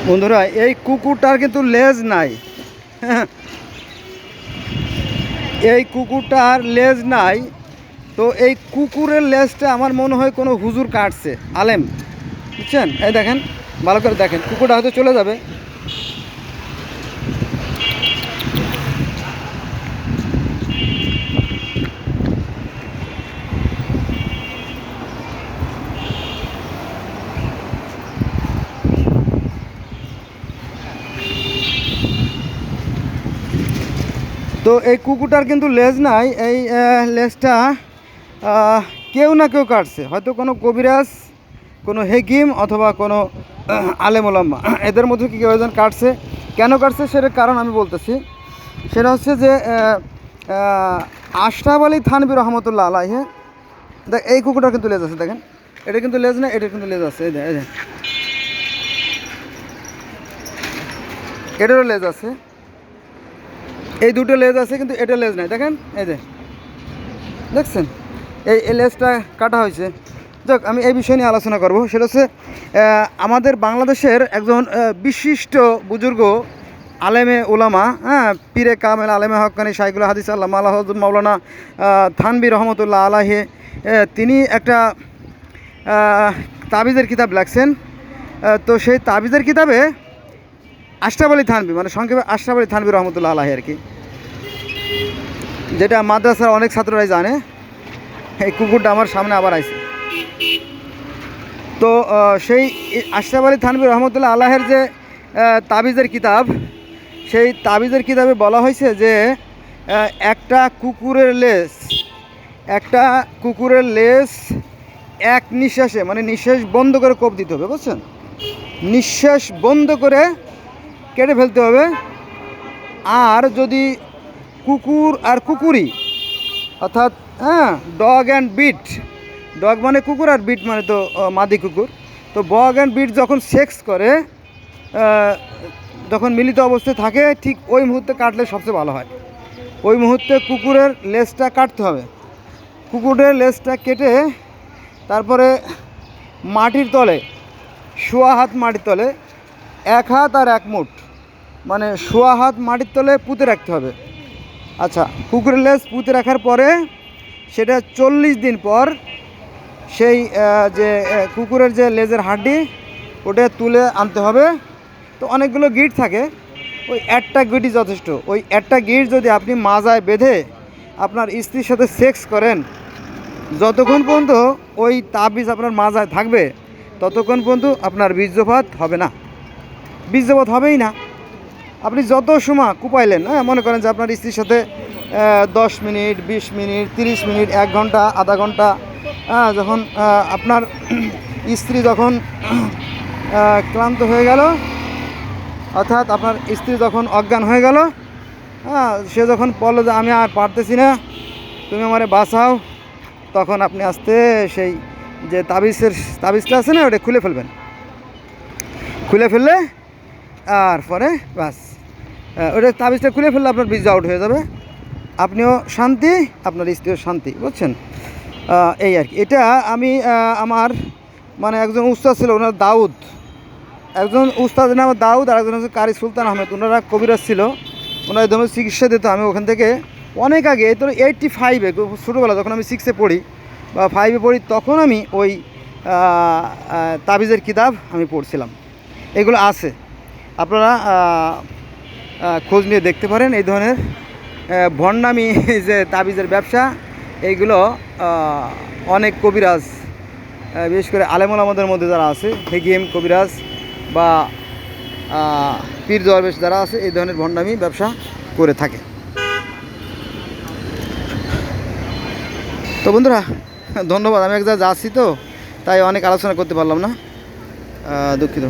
বন্ধুরা, এই কুকুরটার কিন্তু লেজ নাই। এই কুকুরটার লেজ নাই। তো এই কুকুরের লেজটা আমার মনে হয় কোনো হুজুর কাটছে, আলেম, বুঝছেন? এই দেখেন, ভালো করে দেখেন, কুকুরটা হয়তো চলে যাবে। তো এই কুকুরটার কিন্তু লেজ নাই। এই লেজটা কেউ না কেউ কাটছে, হয়তো কোনো কবিরাজ, কোনো হেকিম, অথবা কোনো আলেম ওলামা, এদের মধ্যে কি কেউ একজন কাটছে। কেন কাটছে সেটার কারণ আমি বলতেছি। সেটা হচ্ছে যে আশরাফ আলী থানভী রহমতুল্লাহ আলাইহি, দেখ এই কুকুরটার কিন্তু লেজ আছে, দেখেন, এটা কিন্তু লেজ না, এটার কিন্তু লেজ আছে, এই যে এটারও লেজ আছে, এই দুটো লেজ আছে, কিন্তু এটা লেজ নাই, দেখেন, এই যে দেখছেন, এই লেজটা কাটা হয়েছে। যাক, আমি এই বিষয় নিয়ে আলোচনা করব। সেটা হচ্ছে আমাদের বাংলাদেশের একজন বিশিষ্ট বুজুর্গ আলেমে ওলামা, পীরে কামেল আলেমে হক্কানি শাইখুল হাদিস আল্লামা আল্লাহ মাওলানা থানভী রহমতুল্লাহ আলাইহি, তিনি একটা তাবিজের কিতাব লেখছেন। তো সেই তাবিজের কিতাবে আশরাফ আলী থানভী, মানে সংক্ষেপে আশরাফ আলী থানভী রহমতুল্লাহ আলাইহি আর কি, যেটা মাদ্রাসার অনেক ছাত্ররাই জানে। এই কুকুরটা আমার সামনে আবার আইছে। তো সেই আশরাফ আলী থানভী রহমতুল্লাহ আলাইহির যে তাবিজের কিতাব, সেই তাবিজের কিতাবে বলা হয়েছে যে একটা কুকুরের লেজ এক নিঃশ্বাসে, মানে নিঃশ্বাস বন্ধ করে কোপ দিতে হবে, বুঝছেন? নিঃশ্বাস বন্ধ করে কেটে ফেলতে হবে। আর যদি কুকুর আর কুকুরি, অর্থাৎ ডগ অ্যান্ড বিট, ডগ মানে কুকুর আর বিট মানে তো মাদি কুকুর, তো বগ অ্যান্ড বিট যখন সেক্স করে, যখন মিলিত অবস্থায় থাকে, ঠিক ওই মুহূর্তে কাটলে সবচেয়ে ভালো হয়। ওই মুহূর্তে কুকুরের লেজটা কাটতে হবে। কুকুরের লেজটা কেটে তারপরে মাটির তলে, শোয়া হাত মাটির তলে, এক হাত আর এক মুঠ, মানে শোয়া হাত মাটির তলে পুঁতে রাখতে হবে। আচ্ছা, কুকুরের লেজ পুঁতে রাখার পরে সেটা 40 দিন পর সেই যে কুকুরের যে লেজের হাড্ডি, ওটা তুলে আনতে হবে। তো অনেকগুলো গিঁট থাকে, ওই একটা গিঁটই যথেষ্ট। ওই একটা গিঁট যদি আপনি মাজায় বেঁধে আপনার স্ত্রীর সাথে সেক্স করেন, যতক্ষণ পর্যন্ত ওই তাবিজ আপনার মাজায় থাকবে, ততক্ষণ পর্যন্ত আপনার বীর্যপাত হবে না, বীর্যপাত হবেই না। আপনি যত সময় কুপাইলেন, মনে করেন যে আপনার স্ত্রীর সাথে 10 মিনিট, 20 মিনিট, 30 মিনিট, 1 ঘন্টা, আধা ঘন্টা, যখন আপনার স্ত্রী যখন ক্লান্ত হয়ে গেল, অর্থাৎ আপনার স্ত্রী যখন অজ্ঞান হয়ে গেল, সে যখন বলল যে আমি আর পারতেছি না, তুমি আমারে বাঁচাও, তখন আপনি আস্তে সেই যে তাবিজটা আছে না, ওটা খুলে ফেলবেন। খুলে ফেললে আর পরে বাস, ওটা তাবিজটা খুলে ফেললে আপনার বীজ আউট হয়ে যাবে, আপনিও শান্তি, আপনার স্ত্রীও শান্তি, বুঝছেন? এই আর কি। এটা আমি আমার মানে একজন উস্তাদ ছিল, ওনার দাউদ, একজন উস্তাদের নাম দাউদ, আর একজন হচ্ছে কারি সুলতান আহমেদ, ওনারা কবিরাজ ছিল, ওনারা এই ধরনের চিকিৎসা দিত। আমি ওখান থেকে অনেক আগে, এই তো 85-এ, ছোটোবেলা যখন আমি 6-এ পড়ি বা 5-এ পড়ি, তখন আমি ওই তাবিজের কিতাব আমি পড়ছিলাম। এগুলো আছে, আপনারা খোঁজ নিয়ে দেখতে পারেন। এই ধরনের ভণ্ডামি যে তাবিজের ব্যবসা, এইগুলো অনেক কবিরাজ, বিশেষ করে আলেমুল আমাদের মধ্যে যারা আছে, হেকিম, কবিরাজ বা পীর দরবেশ যারা আছে, এই ধরনের ভণ্ডামি ব্যবসা করে থাকে। তো বন্ধুরা, ধন্যবাদ। আমি এক জায়গায় যাচ্ছি, তো তাই অনেক আলোচনা করতে পারলাম না, দুঃখিত।